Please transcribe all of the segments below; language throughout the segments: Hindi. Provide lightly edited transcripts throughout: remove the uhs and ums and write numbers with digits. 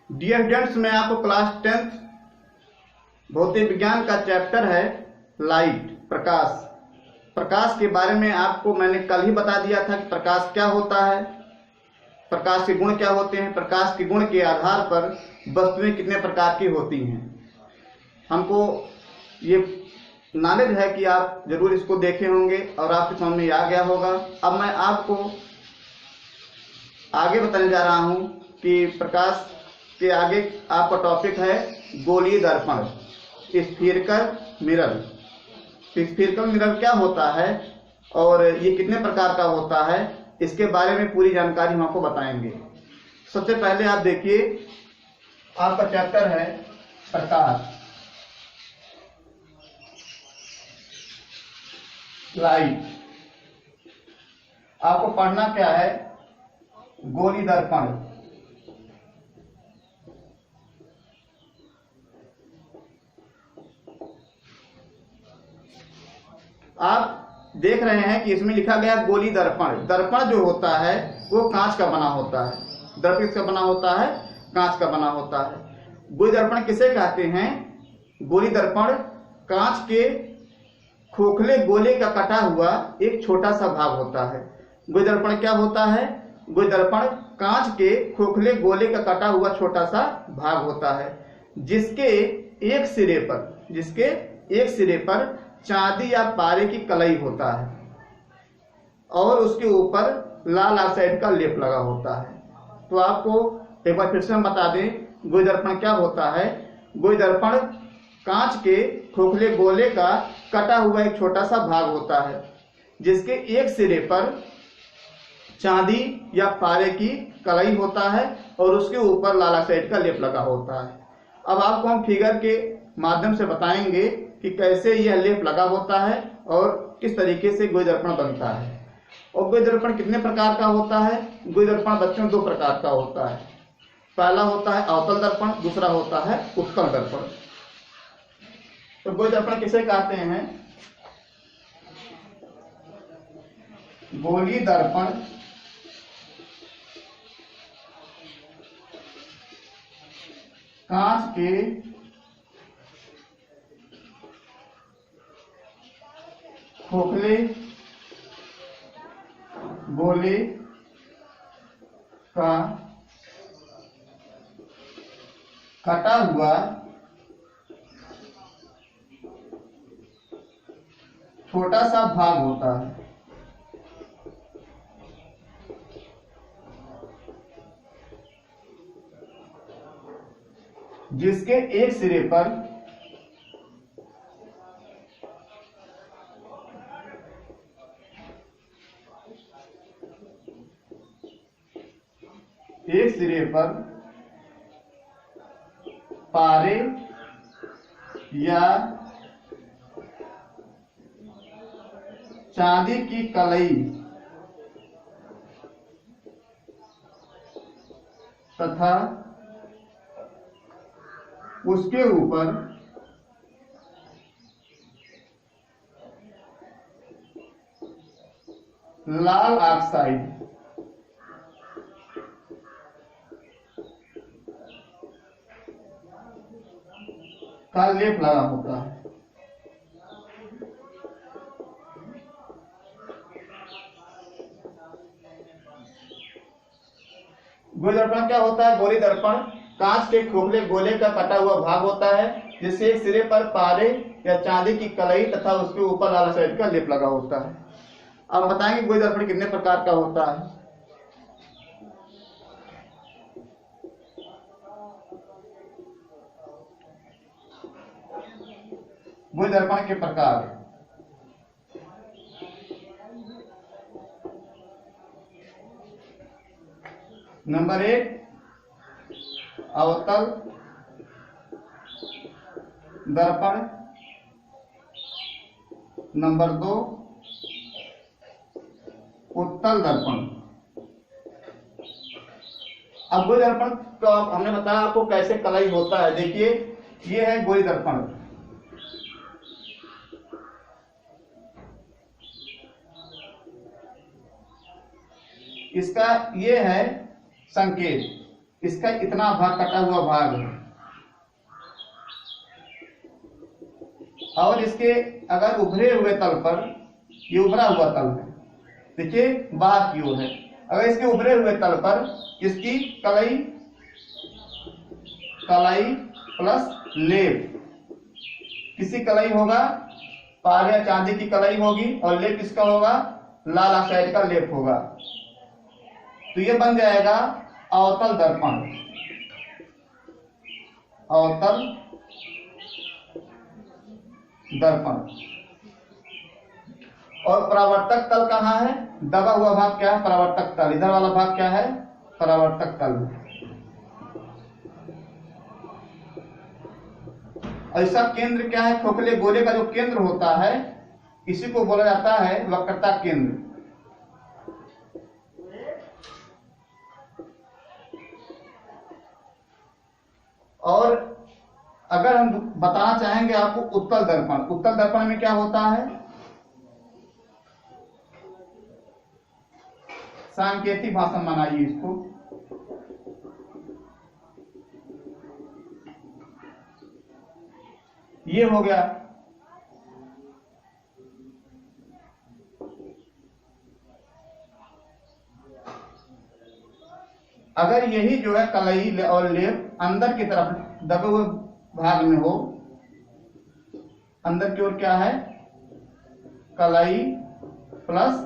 डियर स्टूडेंट्स, मैं आपको क्लास 10th भौतिक विज्ञान का चैप्टर है लाइट, प्रकाश। प्रकाश के बारे में आपको मैंने कल ही बता दिया था कि प्रकाश क्या होता है, प्रकाश के गुण क्या होते हैं। प्रकाश के गुण के आधार पर वस्तुएं कितने प्रकार की होती हैं। हमको ये नॉलेज है कि आप जरूर इसको देखे होंगे और आपके समझ में आ गया होगा। अब मैं आपको आगे बताने जा रहा हूं कि प्रकाश के आगे आपका टॉपिक है गोलीय दर्पण, स्फीयरिकल मिरर। स्फीयरिकल मिरर क्या होता है और ये कितने प्रकार का होता है, इसके बारे में पूरी जानकारी हम आपको बताएंगे। सबसे पहले आप देखिए, आपका चैप्टर है प्रकाश, लाइट। आपको पढ़ना क्या है, गोली दर्पण। आप देख रहे हैं कि इसमें लिखा गया गोली दर्पण। दर्पण जो होता है वो कांच का बना होता है। दर्पण किसका बना होता है? कांच का बना होता है। गोली दर्पण किसे कहते हैं? गोली दर्पण कांच के खोखले गोले का कटा हुआ एक छोटा सा भाग होता है। गोली दर्पण क्या होता है? गोली दर्पण कांच के खोखले गोले का कटा हुआ छोटा सा भाग होता है, जिसके एक सिरे पर चांदी या पारे की कलई होता है और उसके ऊपर लाल ऑक्साइड का लेप लगा होता है। तो आपको एक बार फिर से हम बता दें, गोली दर्पण क्या होता है। गोली दर्पण कांच के खोखले गोले का कटा हुआ एक छोटा सा भाग होता है, जिसके एक सिरे पर चांदी या पारे की कलई होता है और उसके ऊपर लाल ऑक्साइड का लेप लगा होता है। अब आपको हम फिगर के माध्यम से बताएंगे कि कैसे यह लेप लगा होता है और किस तरीके से गोली दर्पण बनता है। और गोली दर्पण कितने प्रकार का होता है? गोली दर्पण बच्चों में दो प्रकार का होता है। पहला होता है अवतल दर्पण, दूसरा होता है उत्तल दर्पण। तो गोली दर्पण किसे कहते हैं? गोली दर्पण कांच के खोखले गोले का कटा हुआ छोटा सा भाग होता है, जिसके एक सिरे पर पारे या चांदी की कलई तथा उसके ऊपर लाल ऑक्साइड का लेप लगा होता है। गोली दर्पण क्या होता है? गोली दर्पण कांच के खोखले गोले का कटा हुआ भाग होता है, जिससे एक सिरे पर पारे या चांदी की कलई तथा उसके ऊपर लाल ऑक्साइड का लेप लगा होता है। अब बताएंगे गोली दर्पण कितने प्रकार का होता है। गोली दर्पण के प्रकार। नंबर 1 अवतल दर्पण, नंबर 2 उत्तल दर्पण। अब गोली दर्पण का हमने बताया आपको कैसे कलई होता है। देखिए, ये है गोली दर्पण। इसका ये है संकेत, इसका इतना भाग कटा हुआ भाग है, और इसके अगर उभरे हुए तल पर, ये उभरा हुआ तल है, देखिए बाहर की ओर है, अगर इसके उभरे हुए तल पर इसकी कलाई प्लस लेप, किसी कलाई होगा पार या चांदी की कलाई होगी, और लेप किसका होगा, लाल ऑक्साइड का लेप होगा, तो ये बन जाएगा अवतल दर्पण। अवतल दर्पण। और परावर्तक तल कहाँ है, दबा हुआ भाग क्या है, परावर्तक तल, इधर वाला भाग क्या है, परावर्तक तल। और इसका केंद्र क्या है, खोखले गोले का जो केंद्र होता है इसी को बोला जाता है वक्रता केंद्र। और अगर हम बताना चाहेंगे आपको उत्तल दर्पण, उत्तल दर्पण में क्या होता है, सांकेतिक भाषण बनाइए इसको। ये हो गया, अगर यही जो है कलई और लेप अंदर की तरफ दबे हुए भाग में हो, अंदर की ओर क्या है, कलई प्लस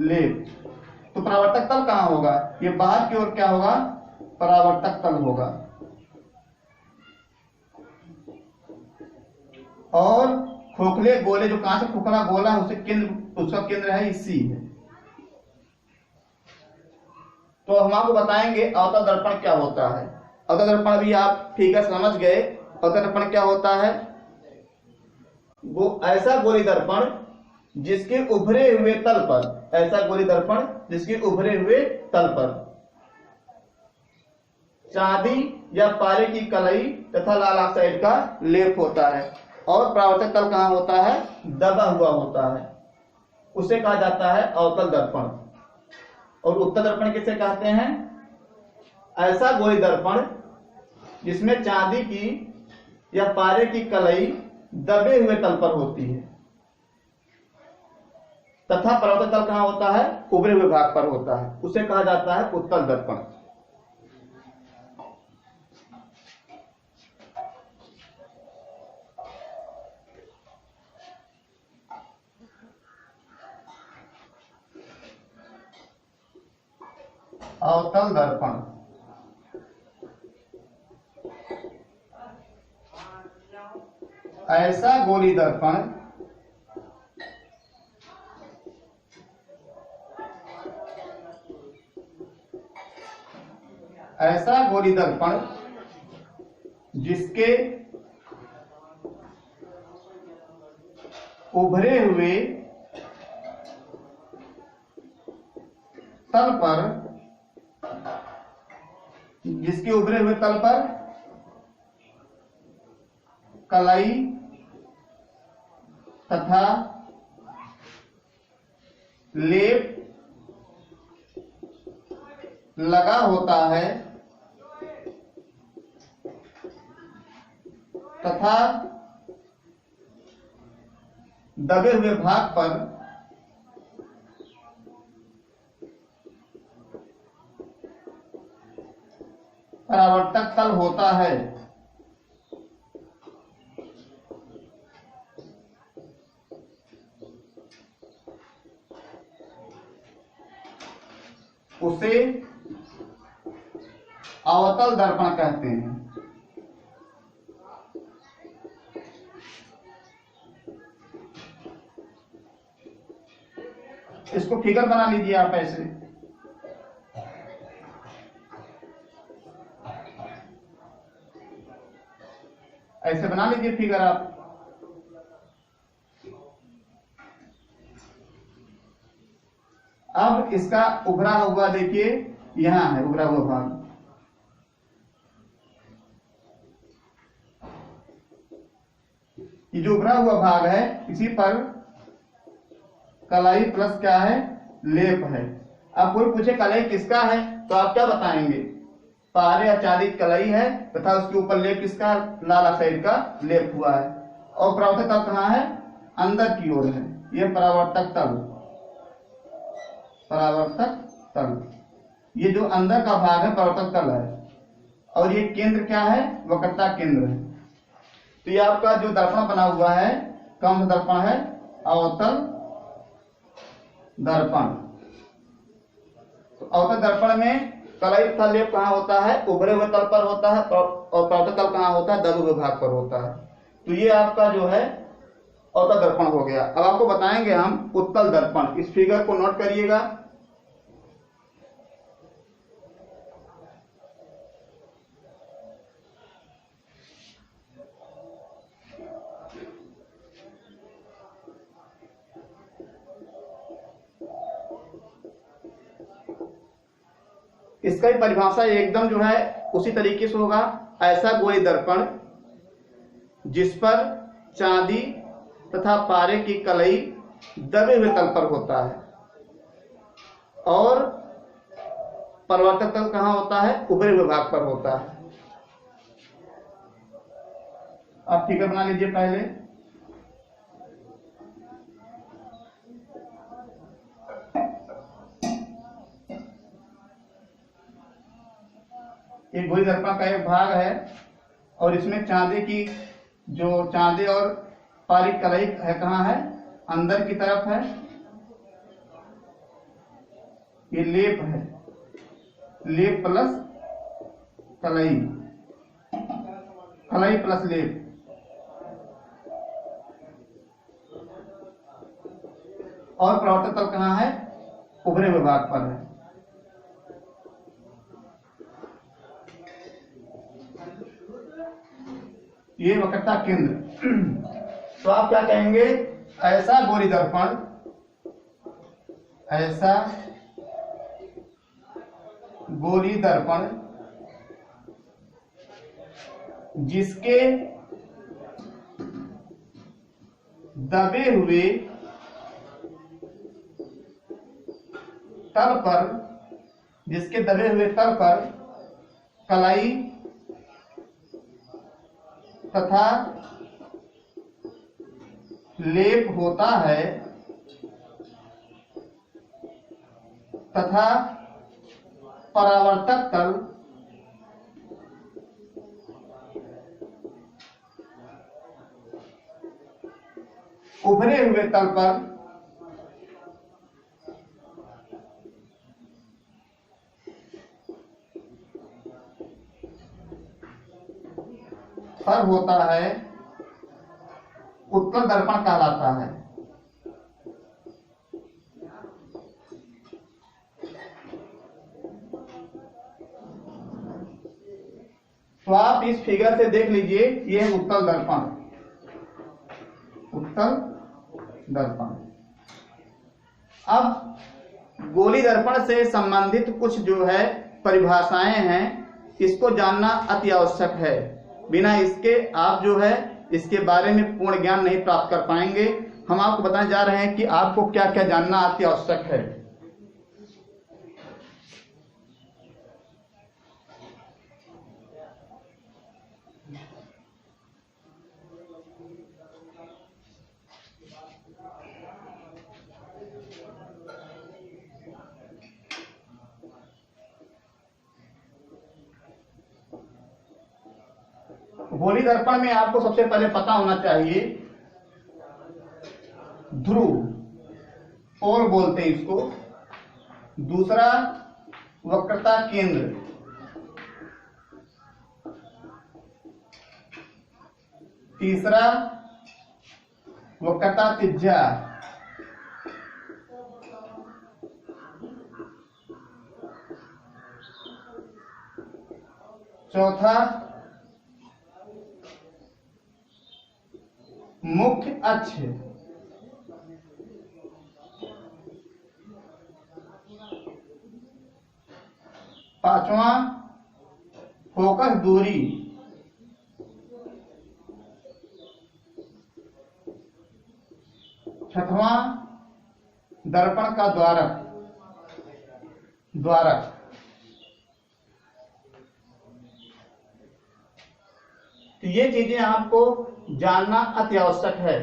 लेप, तो परावर्तक तल कहां होगा, ये बाहर की ओर क्या होगा, परावर्तक तल होगा। और खोखले गोले, जो कहां से खोखला गोला है उसे केंद्र, उसका केंद्र है इसी है। तो हम आपको बताएंगे अवतल दर्पण क्या होता है। अवतल दर्पण भी आप ठीक है समझ गए। अवतल दर्पण क्या होता है, वो ऐसा गोली दर्पण जिसके उभरे हुए तल पर, ऐसा गोली दर्पण जिसके उभरे हुए तल पर चांदी या पारे की कलई तथा लाल ऑक्साइड का लेप होता है, और परावर्तक तल कहां होता है, दबा हुआ होता है, उसे कहा जाता है अवतल दर्पण। और उत्तल दर्पण किसे कहते हैं, ऐसा गोली दर्पण जिसमें चांदी की या पारे की कलई दबे हुए तल पर होती है, तथा परावर्तक तल कहां होता है, उभरे हुए भाग पर होता है, उसे कहा जाता है उत्तल दर्पण। अवतल दर्पण, ऐसा गोली दर्पण जिसके उभरे हुए तल पर, कलाई तथा लेप लगा होता है, तथा दबे हुए भाग पर परावर्तक तल होता है, उसे अवतल दर्पण कहते हैं। इसको फिगर बना लीजिए आप, ऐसे बना लीजिए फिगर आप। अब इसका उभरा हुआ देखिए, यहां है उभरा हुआ भाग, ये जो उभरा हुआ भाग है इसी पर कलाई प्लस क्या है, लेप है। अब कोई पूछे कलाई किसका है तो आप क्या बताएंगे, पारे या चांदी की कलाई है तथा उसके ऊपर लेप किसका, लाल ऑक्साइड का लेप हुआ है। और परावर्तक तल कहाँ है, अंदर की ओर है। यह परावर्तक तल, परावर्तक तल, ये जो अंदर का भाग है परावर्तक तल है। और ये केंद्र क्या है, वक्रता केंद्र है। तो ये आपका जो दर्पण बना हुआ है कौन सा दर्पण है, अवतल दर्पण। तो अवतल दर्पण में कलाई तथा लेप कहाँ होता है, उभरे हुए तल पर होता है, और परावर्तक तल कहाँ होता है, दबे हुए भाग पर होता है। तो ये आपका जो है अवतल दर्पण हो गया। अब आपको बताएंगे हम उत्तल दर्पण। इस फिगर को नोट करिएगा। इसका भी परिभाषा एकदम जो है उसी तरीके से होगा। ऐसा गोई दर्पण जिस पर चांदी तथा पारे की कलई दबे हुए तल पर होता है, और परावर्तक तल कहाँ होता है, उभरे हुए भाग पर होता है। आप फिगर बना लीजिए पहले। एक गोई दर्पण का एक भाग है और इसमें चांदी की जो चांदी और पारी कलाई है कहाँ है, अंदर की तरफ है। ये लेप है, लेप प्लस कलाई, कलाई प्लस लेप। और परावर्तक तल कहाँ है, उभरे हुए भाग पर है। ये वक्रता केंद्र। तो आप क्या कहेंगे, ऐसा गोली दर्पण, ऐसा गोली दर्पण जिसके दबे हुए तल पर, जिसके दबे हुए तल पर कलाई तथा लेप होता है तथा परावर्तक तल उभरे हुए तल पर होता है, उत्तल दर्पण कहलाता है। तो आप इस फिगर से देख लीजिए, ये है उत्तल दर्पण, उत्तल दर्पण। अब गोली दर्पण से संबंधित कुछ जो है परिभाषाएं हैं, इसको जानना अति आवश्यक है। बिना इसके आप जो है इसके बारे में पूर्ण ज्ञान नहीं प्राप्त कर पाएंगे। हम आपको बताने जा रहे हैं कि आपको क्या क्या जानना अति आवश्यक है। गोली दर्पण में आपको सबसे पहले पता होना चाहिए ध्रुव, पोल बोलते हैं इसको। दूसरा वक्रता केंद्र, तीसरा वक्रता त्रिज्या, चौथा मुख्य अक्ष, पांचवा फोकस दूरी, छठवां दर्पण का द्वारक, तो ये चीजें आपको जानना अति आवश्यक है।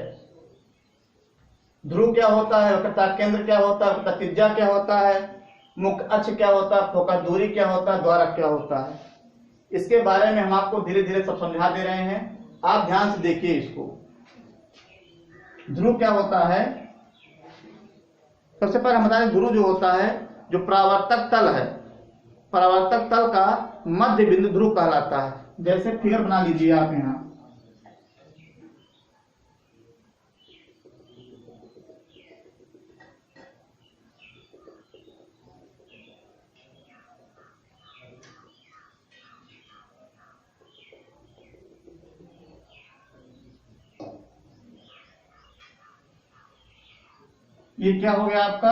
ध्रुव क्या होता है, वक्रता केंद्र क्या होता है, वक्रता त्रिज्या क्या होता है, मुख्य अक्ष क्या होता है, फोकस दूरी क्या होता है, द्वारक क्या होता है, इसके बारे में हम आपको धीरे धीरे सब समझा दे रहे हैं। आप ध्यान से देखिए इसको। ध्रुव क्या होता है, सबसे पहले हम बता दें ध्रुव जो होता है, जो परावर्तक तल है, परावर्तक तल का मध्य बिंदु ध्रुव कहलाता है। जैसे फिगर बना लीजिए आप यहाँ, ये क्या हो गया आपका,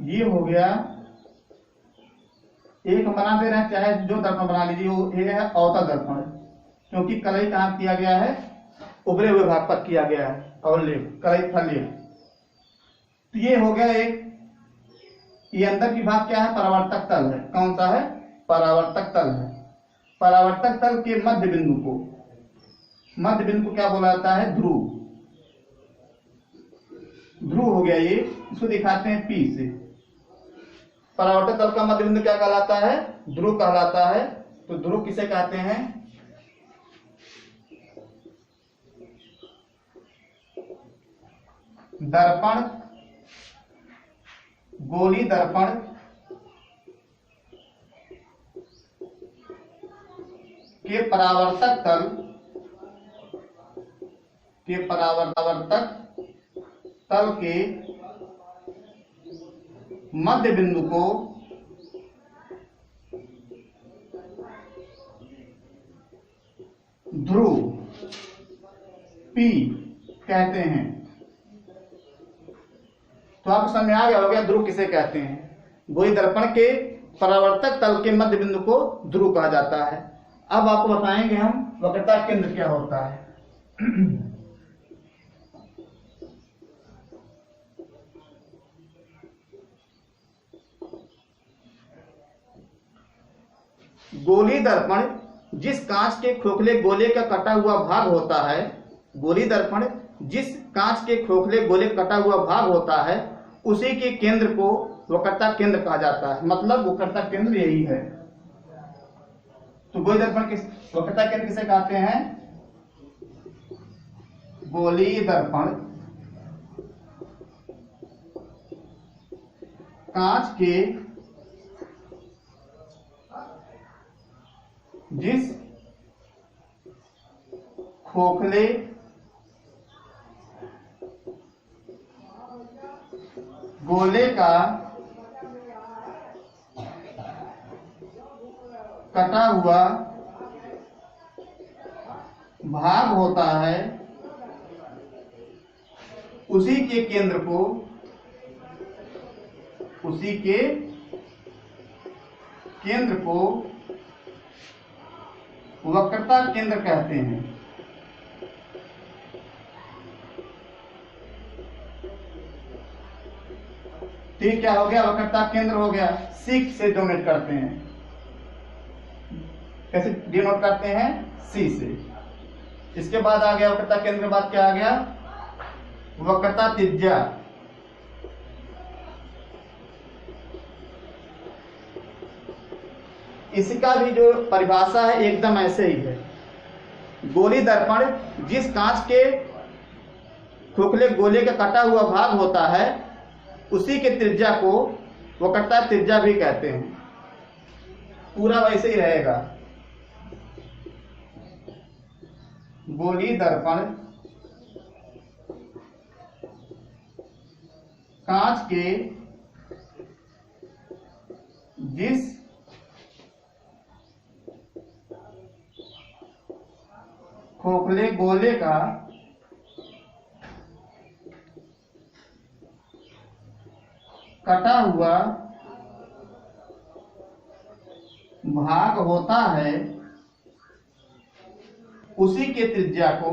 ये हो गया एक हम बना दे रहे हैं, चाहे जो दर्पण बना लीजिए, वो ये है अवतल दर्पण, क्योंकि कलई कहाँ किया गया है, उभरे हुए भाग पर किया गया है, अवलेप कलई फलेप। तो ये हो गया एक, ये अंदर की भाग क्या है, परावर्तक तल है। कौन सा है, परावर्तक तल है। परावर्तक तल के मध्य बिंदु को, मध्य बिंदु को क्या बोला जाता है, ध्रुव। ध्रुव हो गया ये, इसको दिखाते हैं पी से। परावर्तक तल का मध्य बिंदु क्या कहलाता है, ध्रुव कहलाता है। तो ध्रुव किसे कहते हैं, दर्पण, गोली दर्पण के परावर्तक तल के परावर्तक तल के मध्य बिंदु को ध्रुव पी कहते हैं। तो आपको समझ में आ गया होगा ध्रुव किसे कहते हैं। गोली दर्पण के परावर्तक तल के मध्य बिंदु को ध्रुव कहा जाता है। अब आपको बताएंगे हम वक्रता केंद्र क्या होता है। गोली दर्पण जिस कांच के खोखले गोले का कटा हुआ भाग होता है, गोली दर्पण जिस कांच के खोखले गोले कटा हुआ भाग होता है, उसी के केंद्र को वक्रता केंद्र कहा जाता है। मतलब वक्रता केंद्र यही है। तो गोली दर्पण किस वक्रता केंद्र किसे कहते हैं, गोली दर्पण कांच के जिस खोखले गोले का कटा हुआ भाग होता है, उसी के केंद्र को, उसी के केंद्र को वक्रता केंद्र कहते हैं। ठीक, क्या हो गया, वक्रता केंद्र हो गया। सी से डोनेट करते हैं, कैसे डिनोट करते हैं, सी से। इसके बाद आ गया वक्रता केंद्र के बाद क्या आ गया, वक्रता त्रिज्या। इसका भी जो परिभाषा है एकदम ऐसे ही है। गोली दर्पण जिस कांच के खोखले गोले का कटा हुआ भाग होता है, उसी के त्रिज्या को वक्रता त्रिज्या भी कहते हैं। पूरा वैसे ही रहेगा। गोली दर्पण कांच के जिस खोखले गोले का कटा हुआ भाग होता है, उसी के त्रिज्या को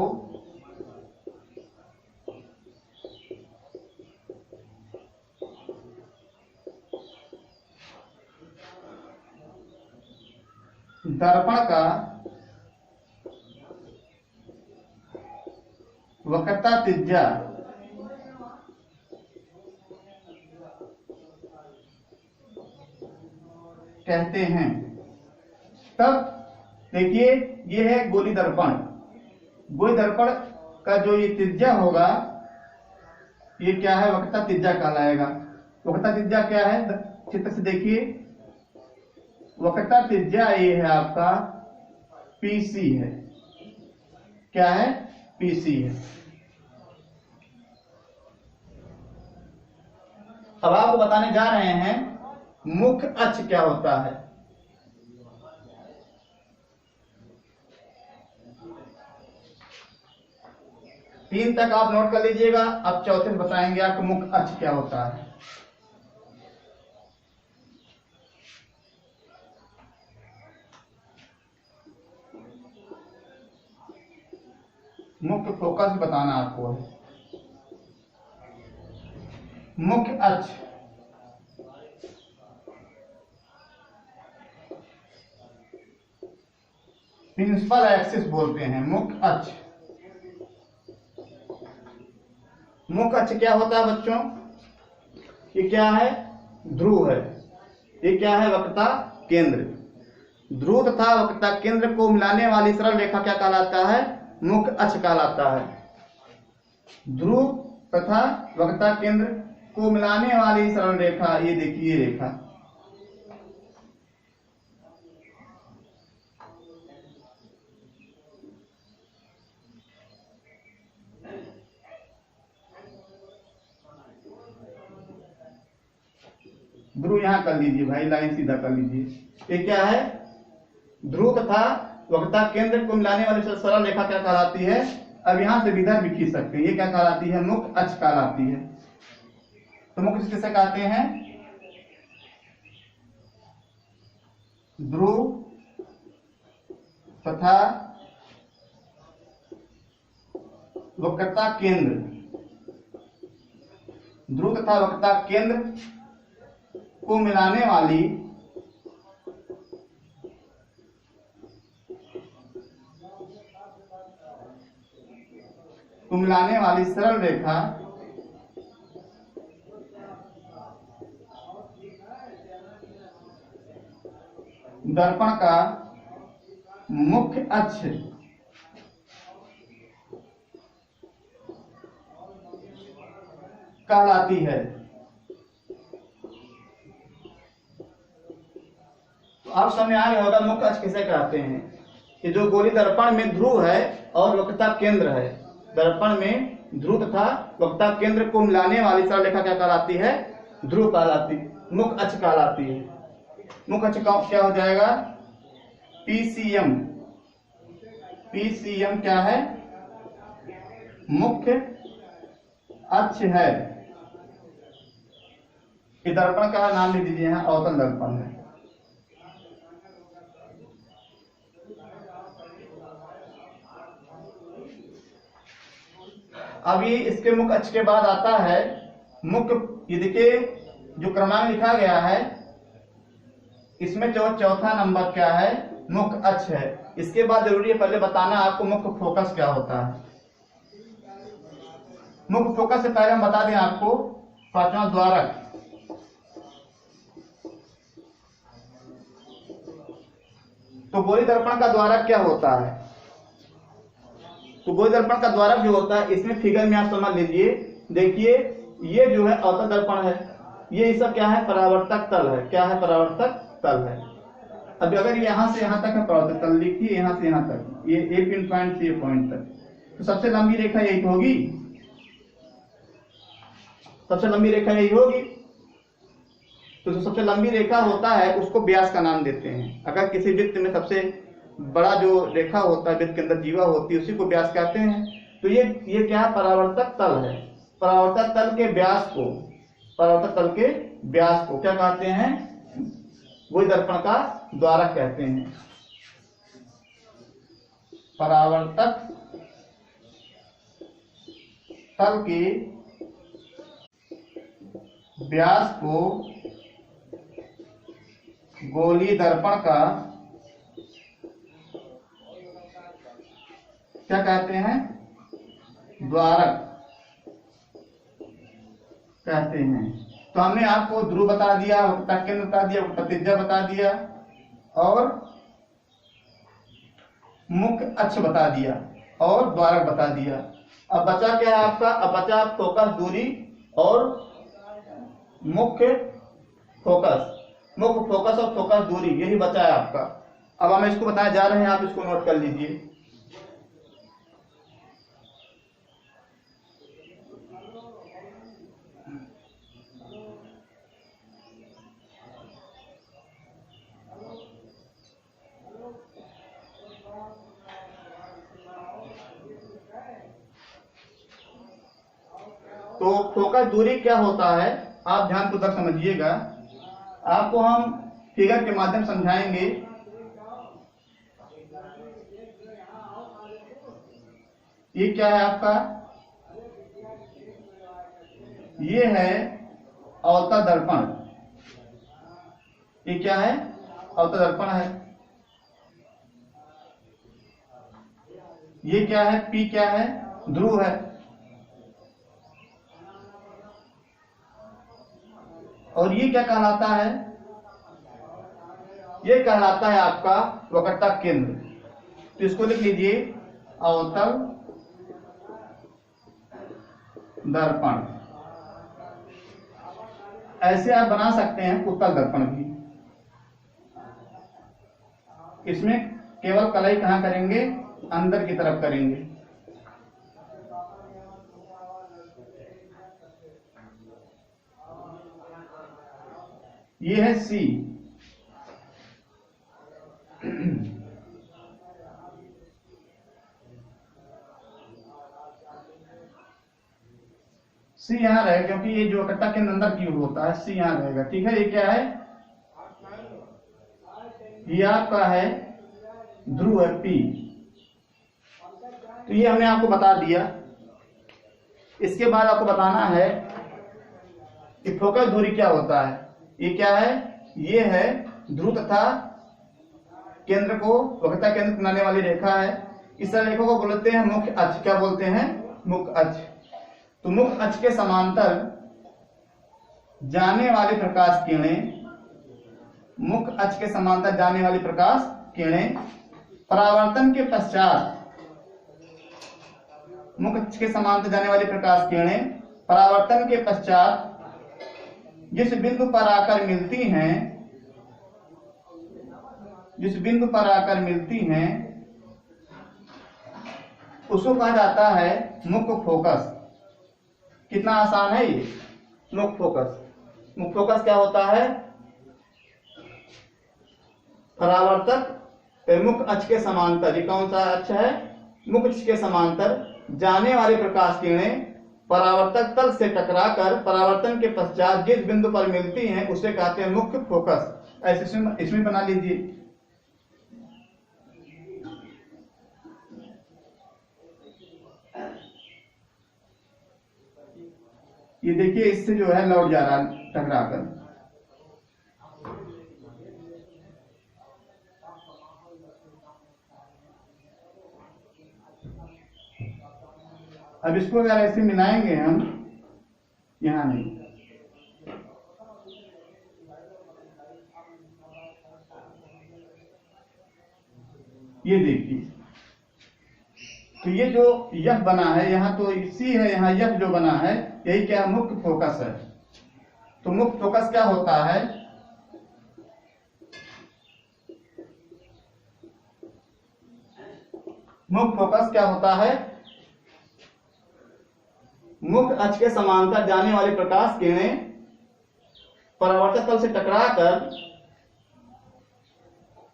दर्पण का वक्रता त्रिज्या कहते हैं। तब देखिए ये है गोली दर्पण। गोली दर्पण का जो ये त्रिज्या होगा ये क्या है, वक्रता त्रिज्या कहलाएगा। वक्रता त्रिज्या क्या है, चित्र से देखिए, वक्रता त्रिज्या ये है आपका पीसी है। क्या है, पीसी है। अब आपको बताने जा रहे हैं मुख्य अक्ष क्या होता है। तीन तक आप नोट कर लीजिएगा। अब चौथे में बताएंगे आपको मुख्य अक्ष क्या होता है। मुख्य फोकस बताना आपको है। मुख्य अक्ष प्रिंसिपल एक्सिस बोलते हैं। मुख्य अक्ष, मुख्य अक्ष क्या होता है बच्चों, ये क्या है, ध्रुव है। ये क्या है, वक्रता केंद्र। ध्रुव तथा वक्रता केंद्र को मिलाने वाली सरल रेखा क्या कहलाता है, मुख्य अक्ष कहलाता है। ध्रुव तथा वक्रता केंद्र को मिलाने वाली सरल रेखा, ये देखिए रेखा, ध्रुव यहां कर लीजिए भाई, लाइन सीधा कर लीजिए। ये क्या है, ध्रुव तथा वक्रता केंद्र को मिलाने वाली सरल रेखा क्या कहलाती है। अब यहां से विधर भी खींच सकते हैं। ये क्या कहलाती है, मुख्य अक्ष कहलाती है। तो मुख्य अक्ष किसे कहते हैं, ध्रुव तथा वक्रता केंद्र, ध्रुव तथा वक्रता केंद्र को मिलाने वाली सरल रेखा दर्पण का मुख्य अक्ष कहलाती है। तो आप समझ आ गया होगा मुख्य अक्ष किसे कहते हैं। ये जो गोली दर्पण में ध्रुव है और वक्रता केंद्र है, दर्पण में ध्रुव तथा वक्रता केंद्र को मिलाने वाली सरल रेखा क्या कहलाती है, ध्रुव कहलाती, मुख्य अक्ष कहलाती है। मुख्य अक्ष क्या हो जाएगा, पीसीएम। पीसीएम क्या है, मुख्य अक्ष है। ये दर्पण का नाम लिख दीजिए, यहां अवतल दर्पण है। अब ये इसके मुख्य अक्ष के बाद आता है मुख्य, ये देखिए जो क्रमांक लिखा गया है इसमें जो चौथा नंबर क्या है, मुख्य अक्ष है। इसके बाद जरूरी है पहले बताना आपको मुख्य फोकस क्या होता है। मुख्य फोकस से पहले हम बता दें आपको पांचवा द्वारक। तो गोली दर्पण का द्वारक क्या होता है, तो गोली दर्पण का द्वारक जो होता है इसमें फिगर में आप समझ लीजिए। देखिए ये जो है अवतल दर्पण है, ये सब क्या है, परावर्तक तल है। क्या है, परावर्तक तल है। अब अगर यहां से यहां तक है परावर्तक तल, लिखिए यहां से यहां तक, ये ए पिन पॉइंट से ये पॉइंट तक, तो सबसे लंबी रेखा यही होगी, सबसे लंबी रेखा यही होगी। तो जो सबसे लंबी रेखा होता है उसको व्यास का नाम देते हैं। अगर किसी वृत्त में सबसे बड़ा जो रेखा होता है, वृत्त के अंदर जीवा होती है, उसी को व्यास कहते हैं। तो ये क्या है, परावर्तक तल है। परावर्तक तल के व्यास को, परावर्तक तल के व्यास को क्या कहते हैं, गोली दर्पण का द्वारक कहते हैं। परावर्तक तल के व्यास को गोली दर्पण का क्या कहते हैं, द्वारक कहते हैं। तो हमने आपको ध्रुव बता दिया, वक्रता केंद्र बता दिया, वक्रता त्रिज्या बता दिया और मुख्य अक्ष बता दिया और द्वारक बता दिया। अब बचा क्या है आपका? अब बचा फोकस दूरी और मुख्य फोकस, मुख्य फोकस और फोकस दूरी, यही बचा है आपका। अब हम इसको बताने जा रहे हैं, आप इसको नोट कर लीजिए। तो फोकस दूरी क्या होता है, आप ध्यानपूर्वक समझिएगा। आपको हम फिगर के माध्यम समझाएंगे। ये क्या है आपका? ये है अवतल दर्पण। ये क्या है? अवतल दर्पण है। ये क्या है? P क्या है? ध्रुव है। और ये क्या कहलाता है? ये कहलाता है आपका वक्रता केंद्र। तो इसको लिख लीजिए, अवतल दर्पण। ऐसे आप बना सकते हैं उत्तल दर्पण भी। इसमें केवल कलाई कहां करेंगे? अंदर की तरफ करेंगे। ये है C। C यहां रहेगा क्योंकि ये जो वक्रता के अंदर की ओर होता है, C यहां रहेगा। ठीक है। ये क्या है? ये आपका है ध्रुव है P। तो ये हमने आपको बता दिया। इसके बाद आपको बताना है कि फोकस दूरी क्या होता है। ये क्या है? ये है ध्रुव तथा केंद्र को वक्रता केंद्र बनाने वाली रेखा है। इस रेखा को बोलते हैं मुख्य अक्ष। क्या बोलते हैं? मुख्य अक्ष। तो मुख्य अक्ष के समांतर जाने वाली प्रकाश किरणें, मुख्य अक्ष के समांतर जाने वाली प्रकाश किरणें परावर्तन के पश्चात, मुख्य अक्ष के समांतर जाने वाली प्रकाश किरणें परावर्तन के पश्चात जिस बिंदु पर आकर मिलती हैं, जिस बिंदु पर आकर मिलती हैं, उसको कहा जाता है मुख्य फोकस। कितना आसान है ये? मुख्य फोकस। मुख्य फोकस क्या होता है? परावर्तक मुख्य अक्ष के समांतर, ये कौन सा अक्ष है? मुख्य अक्ष के समांतर जाने वाली प्रकाश किरणें परावर्तक तल से टकराकर परावर्तन के पश्चात जिस बिंदु पर मिलती हैं उसे कहते हैं मुख्य फोकस। ऐसे इसमें बना लीजिए। ये देखिए, इससे जो है लौट जा रहा है टकराकर। अब इसको अगर ऐसे मिलाएंगे हम, यहां नहीं, ये देखिए, तो ये जो यह बना है, यहां तो C है, यहां यह जो बना है, यही क्या मुख्य फोकस है। तो मुख्य फोकस क्या होता है? मुख्य फोकस क्या होता है? मुख्य अक्ष के समांतर जाने वाली प्रकाश किरणें परावर्तक तल से टकराकर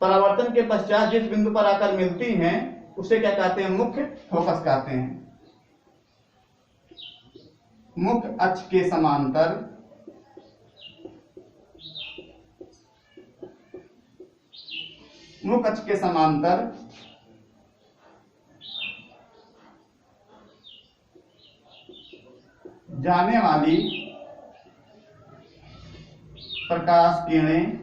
परावर्तन के पश्चात जिस बिंदु पर आकर मिलती हैं उसे क्या कहते हैं? मुख्य फोकस कहते हैं। मुख्य अक्ष के समांतर मुख्य अक्ष के समांतर जाने वाली प्रकाश किरणें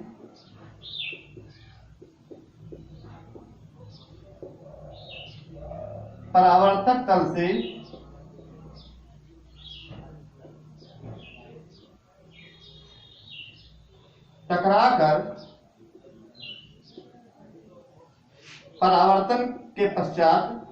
परावर्तक तल से परावर्तन के पश्चात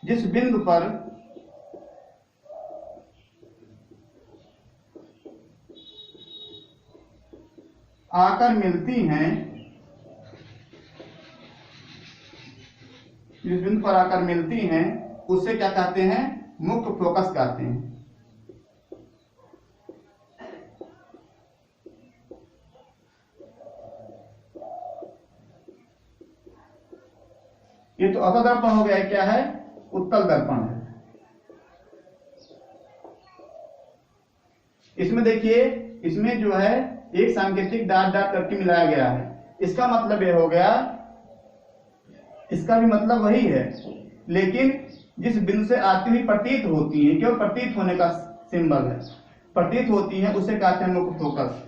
जिस बिंदु पर आकर मिलती हैं, उसे क्या कहते हैं? मुख्य फोकस कहते हैं। ये तो अवतल दर्पण हो गया। क्या है? उत्तल दर्पण है। इसमें देखिए, इसमें जो है एक सांकेतिक डॉट डॉट करके मिलाया गया है। इसका मतलब ये हो गया, इसका भी मतलब वही है, लेकिन जिस बिंदु से आती हुई प्रतीत होती है, केवल प्रतीत होने का सिंबल है, प्रतीत होती है, उसे कहते हैं मुख्य फोकस।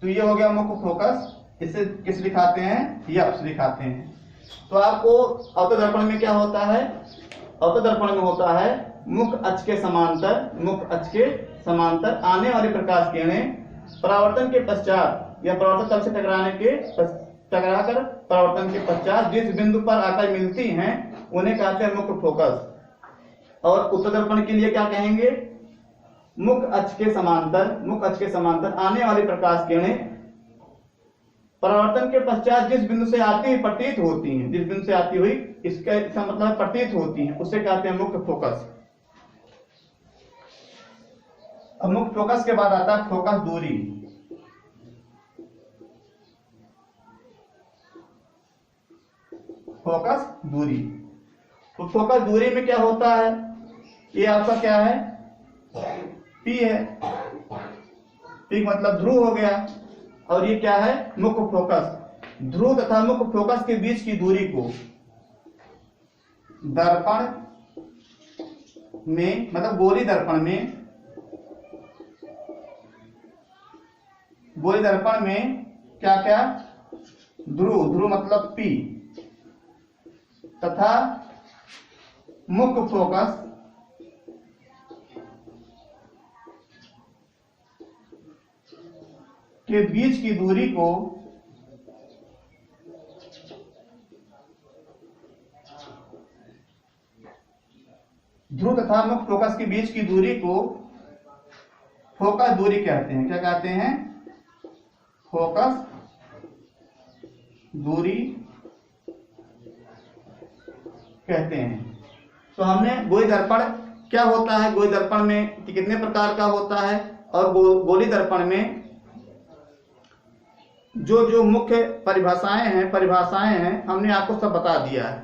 तो ये हो गया मुख्य फोकस। इसे किस लिखाते हैं? यप्स लिखाते हैं। तो आपको अवतल दर्पण में क्या होता है? अवतल दर्पण में होता है मुख्य अक्ष के समांतर आने वाली प्रकाश किरणें परावर्तन के पश्चात या परावर्तन तल से टकराकर परावर्तन के पश्चात जिस बिंदु पर आकर मिलती हैं, उन्हें कहते हैं मुख्य फोकस। और उत्तल दर्पण के लिए क्या कहेंगे? मुख्य अक्ष के समांतर आने वाली प्रकाश किरणें परावर्तन के पश्चात जिस बिंदु से आती हुई प्रतीत होती हैं, इसका मतलब प्रतीत होती हैं, उसे कहते हैं मुख्य फोकस। अब मुख्य फोकस के बाद आता है फोकस दूरी। तो फोकस दूरी में क्या होता है? ये आपका क्या है? P है। P मतलब ध्रुव हो गया। और ये क्या है? मुख्य फोकस। ध्रुव तथा मुख्य फोकस के बीच की दूरी को दर्पण में, मतलब गोली दर्पण में क्या क्या? ध्रुव मतलब P तथा मुख्य फोकस के बीच की दूरी को ध्रुव तथा मुख्य फोकस के बीच की दूरी को फोकस दूरी कहते हैं। क्या कहते हैं? फोकस दूरी कहते हैं। तो हमने गोली दर्पण क्या होता है, गोली दर्पण में कितने प्रकार का होता है, और गोली दर्पण में जो मुख्य परिभाषाएं हैं हमने आपको सब बता दिया है।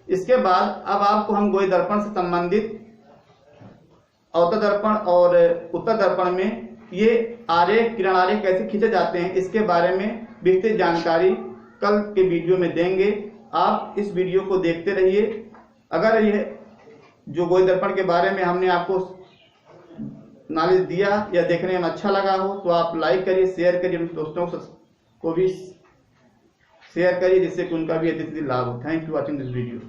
इसके बाद अब आपको हम गोली दर्पण से संबंधित अवतल दर्पण और उत्तल दर्पण में ये किरण आरेख कैसे खींचे जाते हैं, इसके बारे में विस्तृत जानकारी कल के वीडियो में देंगे। आप इस वीडियो को देखते रहिए। अगर यह जो गोली दर्पण के बारे में हमने आपको नॉलेज दिया या देखने में अच्छा लगा हो, तो आप लाइक करिए, शेयर करिए, अपने दोस्तों को भी शेयर करिए, जिससे कि उनका भी अतिरिक्त लाभ हो। Thank you watching this video.